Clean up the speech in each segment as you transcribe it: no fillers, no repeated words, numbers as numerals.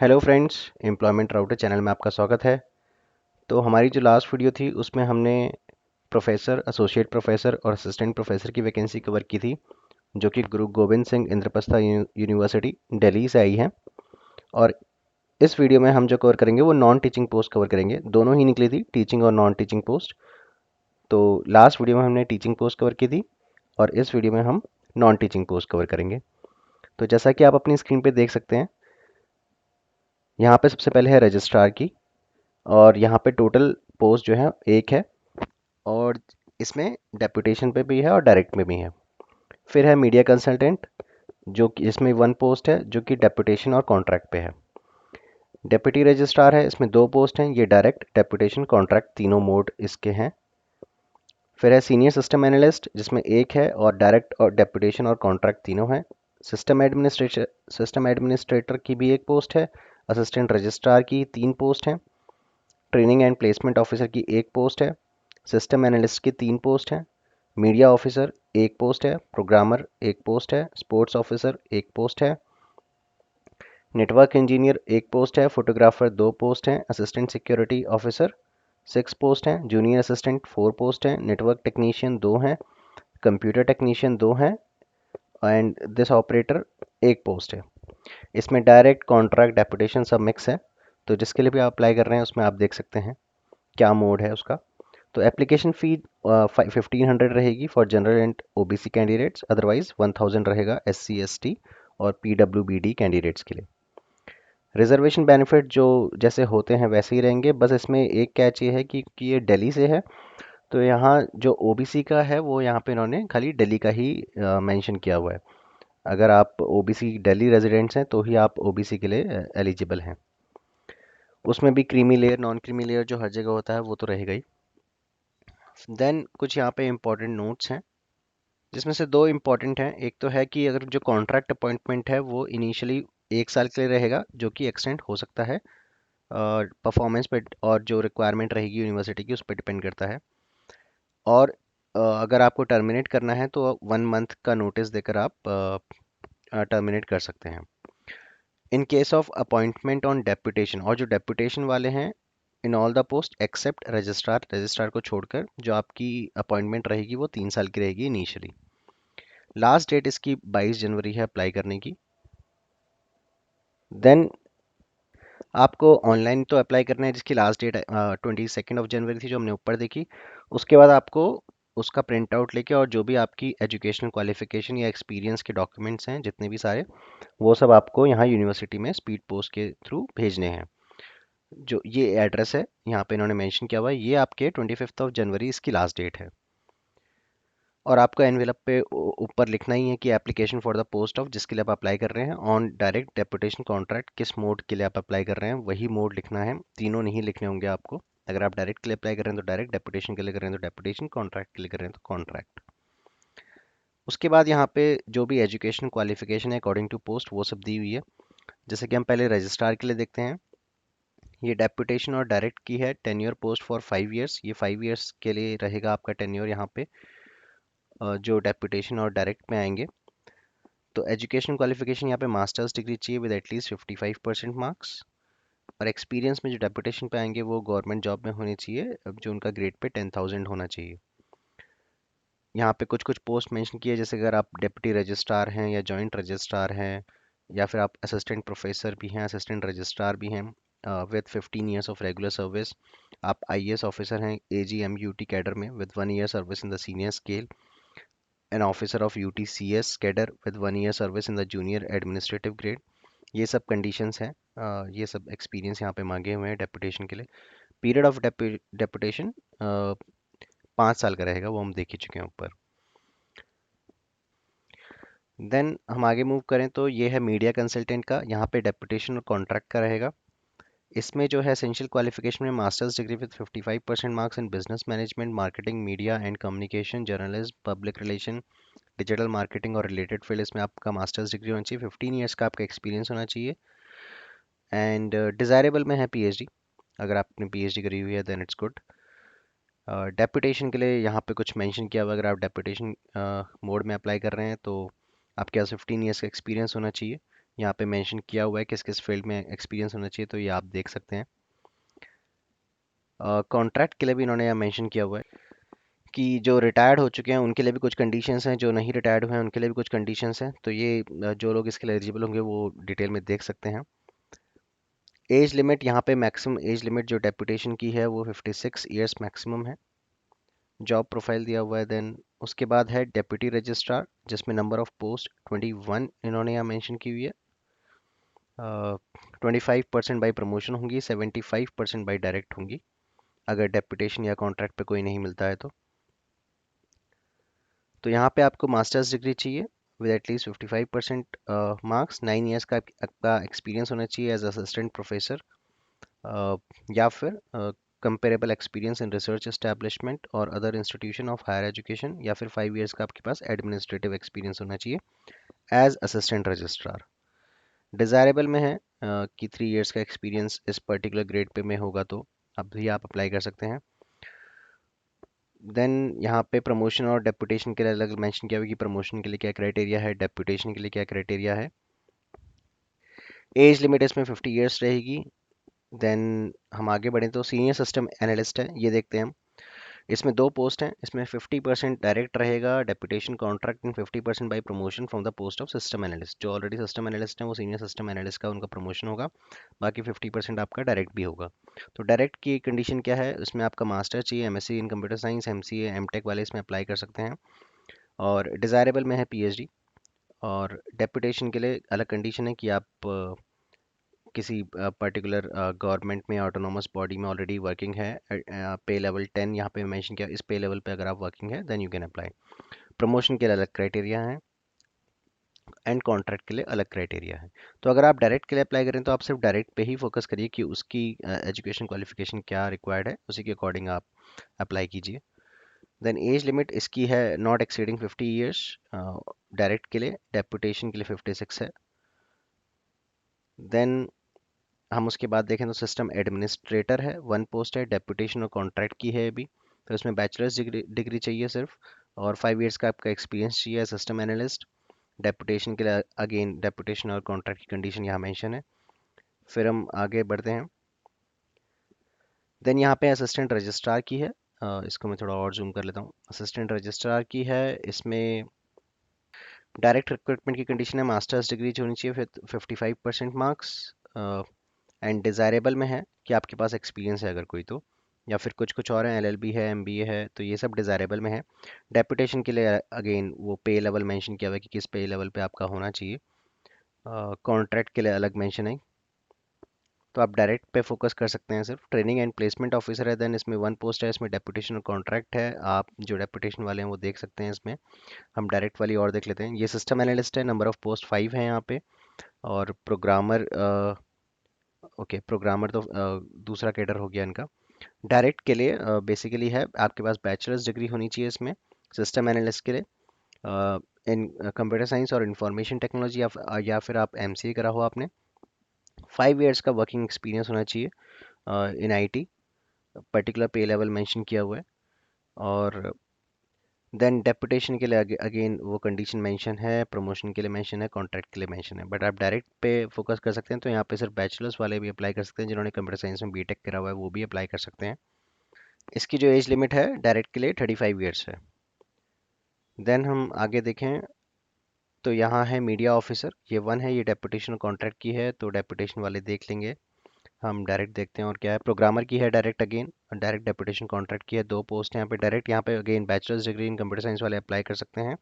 Hello friends, employment router channel में आपका स्वागत है। तो हमारी जो लास्ट वीडियो थी उसमें हमने प्रोफेसर, एसोसिएट प्रोफेसर और असिस्टेंट प्रोफेसर की वैकेंसी कवर की थी, जो कि गुरु गोविंद सिंह इंद्रप्रस्थ यूनिवर्सिटी दिल्ली से आई है। और इस वीडियो में हम जो कवर करेंगे वो नॉन टीचिंग पोस्ट कवर करेंगे। दोनों ही निकली थी, टीचिंग और नॉन टीचिंग पोस्ट। तो लास्ट वीडियो में हमने टीचिंग पोस्ट कवर की थी और इस वीडियो में हम नॉन टीचिंग पोस्ट कवर करेंगे। तो जैसा कि आप अपनी स्क्रीन पे देख सकते हैं, यहाँ पे सबसे पहले है रजिस्ट्रार की, और यहाँ पे टोटल पोस्ट जो है एक है, और इसमें डेप्यूटेशन पे भी है और डायरेक्ट में भी है। फिर है मीडिया कंसल्टेंट, जो कि इसमें वन पोस्ट है जो कि डेप्यूटेशन और कॉन्ट्रैक्ट पे है। डेप्यूटी रजिस्ट्रार है, इसमें दो पोस्ट हैं, ये डायरेक्ट, डेप्यूटेशन, कॉन्ट्रैक्ट तीनों मोड इसके हैं। फिर है सीनियर सिस्टम एनालिस्ट, जिसमें एक है और डायरेक्ट और डेप्यूटेशन और कॉन्ट्रैक्ट तीनों हैं। सिस्टम एडमिनिस्ट्रेटर की भी एक पोस्ट है। असिस्टेंट रजिस्ट्रार की तीन पोस्ट हैं। ट्रेनिंग एंड प्लेसमेंट ऑफिसर की एक पोस्ट है। सिस्टम एनालिस्ट की तीन पोस्ट हैं। मीडिया ऑफिसर एक पोस्ट है। प्रोग्रामर एक पोस्ट है। स्पोर्ट्स ऑफिसर एक पोस्ट है। नेटवर्क इंजीनियर एक पोस्ट है। फोटोग्राफर दो पोस्ट हैं। Assistant security officer six post हैं। जूनियर असिस्टेंट फोर पोस्ट हैं। नेटवर्क टेक्नीशियन दो हैं। कंप्यूटर टेक्नीशियन दो हैं। एंड दिस ऑपरेटर एक पोस्ट है। इसमें डायरेक्ट, कॉन्ट्रैक्ट, डेपुटेशन सब मिक्स है। तो जिसके लिए भी आप अप्लाई कर रहे हैं उसमें आप देख सकते हैं क्या मोड है उसका। तो एप्लीकेशन फ़ी 1500 रहेगी for general and OBC candidates, otherwise 1000 रहेगा एससी एसटी और पीडब्ल्यूबीडी कैंडिडेट्स के लिए। रिजर्वेशन बेनिफिट जो जैसे होते हैं वैसे ही रहेंगे, बस इसमें एक कैच ये है कि ये दिल्ली से है। तो यहाँ जो ओबीसी का है वो यहाँ पे इन्होंने खाली दिल्ली का ही मेंशन किया हुआ है। अगर आप ओबीसी दिल्ली रेजिडेंट्स हैं तो ही आप ओबीसी के लिए एलिजिबल हैं। उसमें भी creamy layer, non creamy layer जो हर जगह होता है वो तो रहेगा ही। देन कुछ यहाँ पे इंपॉर्टेंट नोट्स हैं, जिसमें से दो इम्पॉर्टेंट हैं। एक तो है कि अगर जो कॉन्ट्रैक्ट अपॉइंटमेंट है वो इनिशियली एक साल के लिए रहेगा, जो कि एक्सटेंड हो सकता है परफॉर्मेंस पे, और जो रिक्वायरमेंट रहेगी यूनिवर्सिटी की उस पर डिपेंड करता है। और अगर आपको टर्मिनेट करना है तो 1 मंथ का नोटिस देकर आप टर्मिनेट कर सकते हैं। In case of appointment on deputation, और जो डेप्यूटेशन वाले हैं, in all the post except registrar, registrar को छोड़कर जो आपकी अपॉइंटमेंट रहेगी वो 3 साल की रहेगी इनिशियली। लास्ट डेट इसकी 22 जनवरी है अप्लाई करने की। देन आपको ऑनलाइन तो अप्लाई करना है, जिसकी लास्ट डेट 22 जनवरी थी जो हमने ऊपर देखी। उसके बाद आपको उसका प्रिंट आउट लेके और जो भी आपकी एजुकेशनल क्वालिफिकेशन या एक्सपीरियंस के डॉक्यूमेंट्स हैं जितने भी सारे, वो सब आपको यहाँ यूनिवर्सिटी में स्पीड पोस्ट के थ्रू भेजने हैं। जो ये एड्रेस है यहाँ पे इन्होंने मेंशन किया हुआ है, ये आपके 25 जनवरी इसकी लास्ट डेट है। और आपको एनवेलप पे ऊपर लिखना ही है कि application for the post of, जिसके लिए आप अप्लाई कर रहे हैं, ऑन डायरेक्ट डेपुटेशन कॉन्ट्रैक्ट, किस मोड के लिए आप अप्लाई कर रहे हैं वही मोड लिखना है। तीनों नहीं लिखने होंगे आपको। अगर आप डायरेक्ट के लिए अप्लाई कर रहे हैं तो डायरेक्ट, डेपुटेशन के लिए कर रहे हैं तो डेपुटेशन, कॉन्ट्रैक्ट के लिए कर रहे हैं तो कॉन्ट्रैक्ट। उसके बाद यहाँ पे जो भी एजुकेशन क्वालिफिकेशन है अकॉर्डिंग टू पोस्ट वो सब दी हुई है। जैसे कि हम पहले रजिस्ट्रार के लिए देखते हैं। ये डेपुटेशन और डायरेक्ट की है। टेन्योर पोस्ट फॉर 5 ईयर्स, ये 5 ईयर्स के लिए रहेगा आपका टेन्योर यहाँ पे, जो डेपुटेशन और डायरेक्ट में आएंगे। तो एजुकेशन क्वालिफिकेशन यहाँ पे मास्टर्स डिग्री चाहिए विद एटलीस्ट 55% मार्क्स। और एक्सपीरियंस में जो डेपुटेशन पे आएंगे वो गवर्नमेंट जॉब में होनी चाहिए, अब जो उनका ग्रेड पे 10,000 होना चाहिए। यहाँ पे कुछ कुछ पोस्ट मेंशन किए, जैसे अगर आप डिप्टी रजिस्ट्रार हैं या जॉइंट रजिस्ट्रार हैं, या फिर आप असिस्टेंट प्रोफेसर भी हैं, असिस्टेंट रजिस्ट्रार भी हैं with 15 years of regular service. आप आईएएस ऑफिसर हैं एजीएमयूटी कैडर में with 1 year service in the senior scale, an officer of UTCS cadre with 1 year service in the junior administrative grade. ये सब conditions हैं। ये सब एक्सपीरियंस यहाँ पे मांगे हुए हैं डेपुटेशन के लिए। पीरियड ऑफ डेपुटेशन 5 साल का रहेगा, वो हम देख ही चुके हैं ऊपर। देन हम आगे मूव करें तो ये है मीडिया कंसल्टेंट का। यहाँ पे डेपुटेशन और कॉन्ट्रैक्ट का रहेगा। इसमें जो है एसेंशियल क्वालिफिकेशन में masters degree with 55% marks in business management, marketing, media and communication, journalism, public relation, digital marketing और रिलेटेड फील्ड। इसमें आपका मास्टर्स डिग्री होना चाहिए। 15 ईयर्स का आपका एक्सपीरियंस होना चाहिए। एंड डिज़ायरेबल में है पीएचडी। अगर आपने पीएचडी करी हुई है देन इट्स गुड। डेपुटेशन के लिए यहाँ पे कुछ मेंशन किया हुआ, अगर आप डेपुटेशन मोड में अप्लाई कर रहे हैं तो आपके पास 15 ईयर्स का एक्सपीरियंस होना चाहिए। यहाँ पे मेंशन किया हुआ है किस किस फील्ड में एक्सपीरियंस होना चाहिए, तो ये आप देख सकते हैं। कॉन्ट्रैक्ट के लिए भी इन्होंने यहाँ मेंशन किया हुआ है कि जो रिटायर्ड हो चुके हैं उनके लिए भी कुछ कंडीशंस हैं, जो नहीं रिटायर्ड हुए हैं उनके लिए भी कुछ कंडीशंस हैं। तो ये जो लोग इसके लिए एलिजिबल होंगे वो डिटेल में देख सकते हैं। एज लिमिट, यहाँ पे मैक्सिमम एज लिमिट जो डेपुटेशन की है वो 56 ईयर्स मैक्सिमम है। जॉब प्रोफाइल दिया हुआ है। देन उसके बाद है डेप्यूटी रजिस्ट्रार, जिसमें नंबर ऑफ पोस्ट 21 इन्होंने यहाँ मेंशन की हुई है। 25% बाई प्रमोशन होंगी, 75% बाई डायरेक्ट होंगी अगर डेपुटेशन या कॉन्ट्रैक्ट पे कोई नहीं मिलता है तो यहाँ पे आपको मास्टर्स डिग्री चाहिए विद एटलीस्ट 55% मार्क्स, 9 ईयर्स का आपका एक्सपीरियंस होना चाहिए एज असिस्टेंट प्रोफेसर, या फिर comparable experience in research establishment और other institution of higher education, या फिर 5 ईयर्स का आपके पास एडमिनिस्ट्रेटिव एक्सपीरियंस होना चाहिए एज असिस्टेंट रजिस्ट्रार। डिज़ायरेबल में है कि 3 ईयर्स का एक्सपीरियंस इस पर्टिकुलर ग्रेड पे में होगा तो अब भी आप अप्लाई कर सकते हैं। देन यहाँ पे प्रमोशन और डेपुटेशन के लिए अलग मेंशन किया हुआ है कि प्रमोशन के लिए क्या क्राइटेरिया है, डेपुटेशन के लिए क्या क्राइटेरिया है। एज लिमिट इसमें 50 ईयर्स रहेगी। देन हम आगे बढ़ें तो सीनियर सिस्टम एनालिस्ट है, ये देखते हैं हम। इसमें दो पोस्ट हैं, इसमें 50% डायरेक्ट रहेगा deputation contract and 50% by promotion from the post of system analyst. जो ऑलरेडी सिस्टम एनालिस्ट हैं वो सीनियर सिस्टम एनालिस्ट का उनका प्रमोशन होगा, बाकी 50% आपका डायरेक्ट भी होगा। तो डायरेक्ट की कंडीशन क्या है, इसमें आपका मास्टर चाहिए, MSc in computer science, MCA MTech वाले इसमें अप्लाई कर सकते हैं, और डिज़ायरेबल में है पीएचडी। और डेपुटेशन के लिए अलग कंडीशन है कि आप किसी पर्टिकुलर गवर्नमेंट में ऑटोनोमस बॉडी में ऑलरेडी वर्किंग है, पे लेवल 10 यहाँ पे मेंशन किया, इस पे लेवल पे अगर आप वर्किंग है then you can apply. Promotion के लिए अलग क्राइटेरिया है एंड कॉन्ट्रैक्ट के लिए अलग क्राइटेरिया है। तो अगर आप डायरेक्ट के लिए अप्लाई करें तो आप सिर्फ डायरेक्ट पे ही फोकस करिए कि उसकी एजुकेशन क्वालिफिकेशन क्या रिक्वायर्ड है, उसी के अकॉर्डिंग आप अप्लाई कीजिए। देन एज लिमिट इसकी है नॉट एक्सीडिंग 50 ईयर्स डायरेक्ट के लिए, डेपुटेशन के लिए 56 है। देन हम उसके बाद देखें तो सिस्टम एडमिनिस्ट्रेटर है, वन पोस्ट है, डेपुटेशन और कॉन्ट्रैक्ट की है अभी। तो इसमें बैचलर्स डिग्री चाहिए सिर्फ, और 5 ईयर्स का आपका एक्सपीरियंस चाहिए सिस्टम एनालिस्ट। डेपुटेशन के लिए अगेन डेपुटेशन और कॉन्ट्रैक्ट की कंडीशन यहाँ मेंशन है। फिर हम आगे बढ़ते हैं। देन यहाँ पे असिस्टेंट रजिस्ट्रार की है, इसको मैं थोड़ा और जूम कर लेता हूँ। असिस्टेंट रजिस्ट्रार की है, इसमें डायरेक्ट रिक्रूटमेंट की कंडीशन है मास्टर्स डिग्री होनी चाहिए, फिर 55% मार्क्स, एंड डिज़ायरेबल में है कि आपके पास एक्सपीरियंस है अगर कोई तो, या फिर कुछ कुछ और है, एलएलबी है, एमबीए है, तो ये सब डिज़ायरेबल में है। डेपुटेशन के लिए अगेन वो पे लेवल मेंशन किया हुआ है कि किस पे लेवल पे आपका होना चाहिए। कॉन्ट्रैक्ट के लिए अलग मेंशन है। तो आप डायरेक्ट पे फोकस कर सकते हैं सिर्फ। ट्रेनिंग एंड प्लेसमेंट ऑफिसर है, देन इसमें वन पोस्ट है, इसमें डेपुटेशन और कॉन्ट्रैक्ट है। आप जो डेपुटेशन वाले हैं वो देख सकते हैं इसमें। हम डायरेक्ट वाली और देख लेते हैं। ये सिस्टम एनालिस्ट है, नंबर ऑफ पोस्ट 5 है यहाँ पे। और प्रोग्रामर, ओके प्रोग्रामर तो दूसरा कैडर हो गया इनका। डायरेक्ट के लिए बेसिकली है आपके पास बैचलर्स डिग्री होनी चाहिए इसमें सिस्टम एनालिस्ट के लिए, इन कंप्यूटर साइंस और इंफॉर्मेशन टेक्नोलॉजी, या फिर आप एमसीए करा हो आपने। 5 ईयर्स का वर्किंग एक्सपीरियंस होना चाहिए इन आईटी, पर्टिकुलर पे लेवल मेंशन किया हुआ है। और देन डेपुटेशन के लिए अगेन वो कंडीशन मेंशन है, प्रमोशन के लिए मेंशन है, कॉन्ट्रैक्ट के लिए मेंशन है। बट आप डायरेक्ट पे फोकस कर सकते हैं, तो यहाँ पे सिर्फ बैचलर्स वाले भी अप्लाई कर सकते हैं, जिन्होंने कंप्यूटर साइंस में बीटेक करा हुआ है वो भी अप्लाई कर सकते हैं। इसकी जो एज लिमिट है डायरेक्ट के लिए 35 ईयर्स है। देन हम आगे देखें तो यहाँ है मीडिया ऑफिसर, ये वन है, ये डेपुटेशन कॉन्ट्रैक्ट की है, तो डेपुटेशन वाले देख लेंगे। हम डायरेक्ट देखते हैं और क्या है। प्रोग्रामर की है direct, again direct deputation contract की है, दो पोस्ट हैं यहाँ पे डायरेक्ट। यहाँ पे again bachelors degree in computer science वाले अप्लाई कर सकते हैं,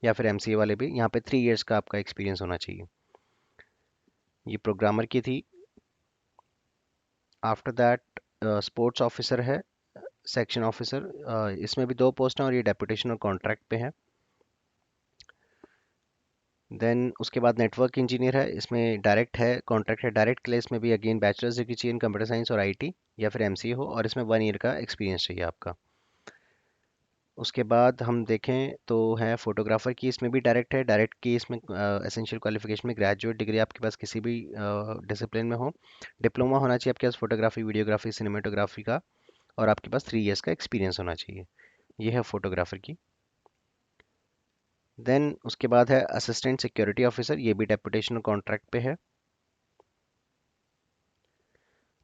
या फिर एमसीए वाले भी। यहाँ पे 3 ईयर्स का आपका एक्सपीरियंस होना चाहिए। ये प्रोग्रामर की थी। आफ्टर दैट स्पोर्ट्स ऑफिसर है, सेक्शन ऑफिसर, इसमें भी दो पोस्ट हैं और ये डेपुटेशन और कॉन्ट्रैक्ट पे है। देन उसके बाद नेटवर्क इंजीनियर है, इसमें डायरेक्ट है, कॉन्ट्रैक्ट है। डायरेक्ट के लिए इसमें भी अगेन बैचलर्स डिग्री चाहिए इन कंप्यूटर साइंस और आईटी, या फिर एमसीए हो, और इसमें 1 ईयर का एक्सपीरियंस चाहिए आपका। उसके बाद हम देखें तो है फोटोग्राफर की, इसमें भी डायरेक्ट है। डायरेक्ट की इसमें एसेंशियल क्वालिफिकेशन में ग्रेजुएट डिग्री आपके पास किसी भी डिसिप्लिन में हो, डिप्लोमा होना चाहिए आपके पास फोटोग्राफी, वीडियोग्राफी, सिनेमेटोग्राफी का, और आपके पास 3 ईयर्स का एक्सपीरियंस होना चाहिए। ये है फोटोग्राफर की। देन उसके बाद है असिस्टेंट सिक्योरिटी ऑफिसर, ये भी डेपुटेशन कॉन्ट्रैक्ट पे है।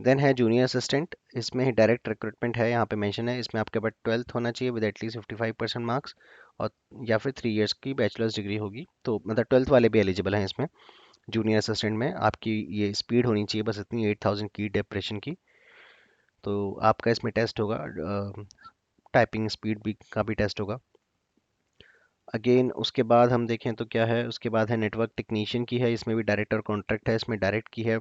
देन है जूनियर असिस्टेंट, इसमें ही डायरेक्ट रिक्रूटमेंट है, यहाँ पे मेंशन है, इसमें आपके पास 12th होना चाहिए विद एटलीस्ट 55% मार्क्स, और या फिर 3 इयर्स की बैचलर्स डिग्री होगी, तो मतलब 12th वाले भी एलिजिबल हैं इसमें। जूनियर असिस्टेंट में आपकी ये स्पीड होनी चाहिए बस इतनी, 8000 की डेप्रेशन की। तो आपका इसमें टेस्ट होगा, टाइपिंग स्पीड भी का भी टेस्ट होगा। अगेन उसके बाद हम देखें तो क्या है, उसके बाद है नेटवर्क टेक्नीशियन की है, इसमें भी डायरेक्ट और कॉन्ट्रैक्ट है, इसमें डायरेक्ट की है।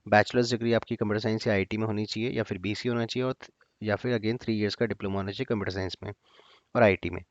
बैचलर्स डिग्री आपकी कंप्यूटर साइंस या आईटी में होनी चाहिए, या फिर बीसी होना चाहिए, और या फिर अगेन 3 इयर्स का डिप्लोमा होना चाहिए कंप्यूटर साइंस में और आईटी में।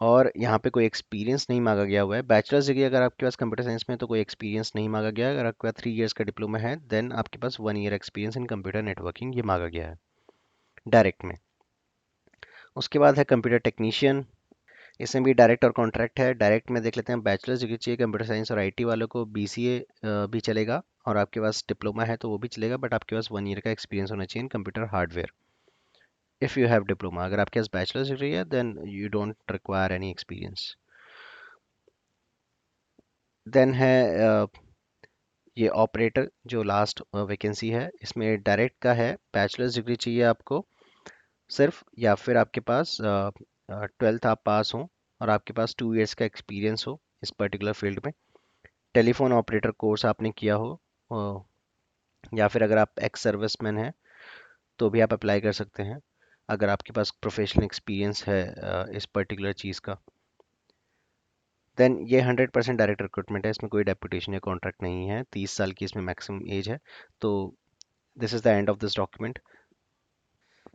और यहाँ पे कोई एक्सपीरियंस नहीं मांगा गया हुआ है। बैचलर्स डिग्री अगर आपके पास कंप्यूटर साइंस में, तो कोई एक्सपीरियंस नहीं मांगा गया है। अगर आपके पास 3 इयर्स का डिप्लोमा है, देन आपके पास 1 year experience in computer networking, ये मांगा गया है डायरेक्ट में। उसके बाद है कंप्यूटर टेक्नीशियन, इसमें भी डायरेक्ट और कॉन्ट्रैक्ट है। डायरेक्ट में देख लेते हैं, बैचलर्स डिग्री चाहिए कंप्यूटर साइंस और आईटी वालों को, बीसीए भी चलेगा, और आपके पास डिप्लोमा है तो वो भी चलेगा, बट आपके पास 1 ईयर का एक्सपीरियंस होना चाहिए in computer hardware. If you have diploma, अगर आपके पास बैचलर्स डिग्री है, then you don't require any experience. Then है ये ऑपरेटर, जो लास्ट वैकेंसी है, इसमें डायरेक्ट का है, बैचलर्स डिग्री चाहिए आपको सिर्फ, या फिर आपके पास 12th आप पास हो और आपके पास 2 इयर्स का एक्सपीरियंस हो इस पर्टिकुलर फील्ड में। टेलीफोन ऑपरेटर कोर्स आपने किया हो, या फिर अगर आप एक्स सर्विसमैन हैं तो भी आप अप्लाई कर सकते हैं, अगर आपके पास प्रोफेशनल एक्सपीरियंस है इस पर्टिकुलर चीज़ का। देन ये 100% डायरेक्ट रिक्रूटमेंट है, इसमें कोई डेपुटेशन या कॉन्ट्रैक्ट नहीं है, 30 साल की इसमें मैक्सिमम एज है। तो this is the end of this document.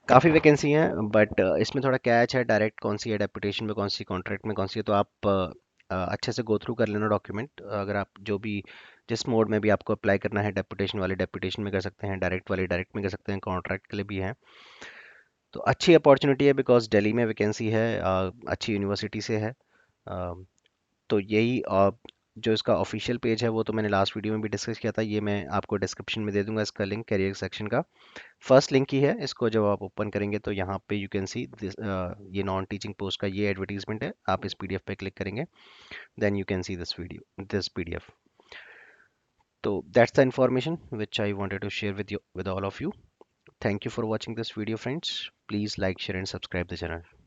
काफ़ी वैकेंसी हैं, बट इसमें थोड़ा कैच है, डायरेक्ट कौन सी है, डेपुटेशन में कौन सी, कॉन्ट्रैक्ट में कौन सी है, तो आप अच्छे से गो थ्रू कर लेना डॉक्यूमेंट। अगर आप जो भी जिस मोड में भी आपको अप्लाई करना है, डेपुटेशन वाले डेपुटेशन में कर सकते हैं, डायरेक्ट वाले डायरेक्ट में कर सकते हैं, कॉन्ट्रैक्ट के लिए भी है। तो अच्छी अपॉर्चुनिटी है, बिकॉज दिल्ली में वैकेंसी है, अच्छी यूनिवर्सिटी से है। अ, तो यही जो इसका ऑफिशियल पेज है वो तो मैंने लास्ट वीडियो में भी डिस्कस किया था, ये मैं आपको डिस्क्रिप्शन में दे दूंगा इसका लिंक, करियर सेक्शन का फर्स्ट लिंक ही है। इसको जब आप ओपन करेंगे तो यहाँ पे यू कैन सी दिस, ये नॉन टीचिंग पोस्ट का ये एडवर्टीजमेंट है, आप इस पीडीएफ पे क्लिक करेंगे, then you can see this PDF. तो that's the information which I wanted to share with you, with all of you. Thank you for watching this video, friends. Please like, share and subscribe the channel.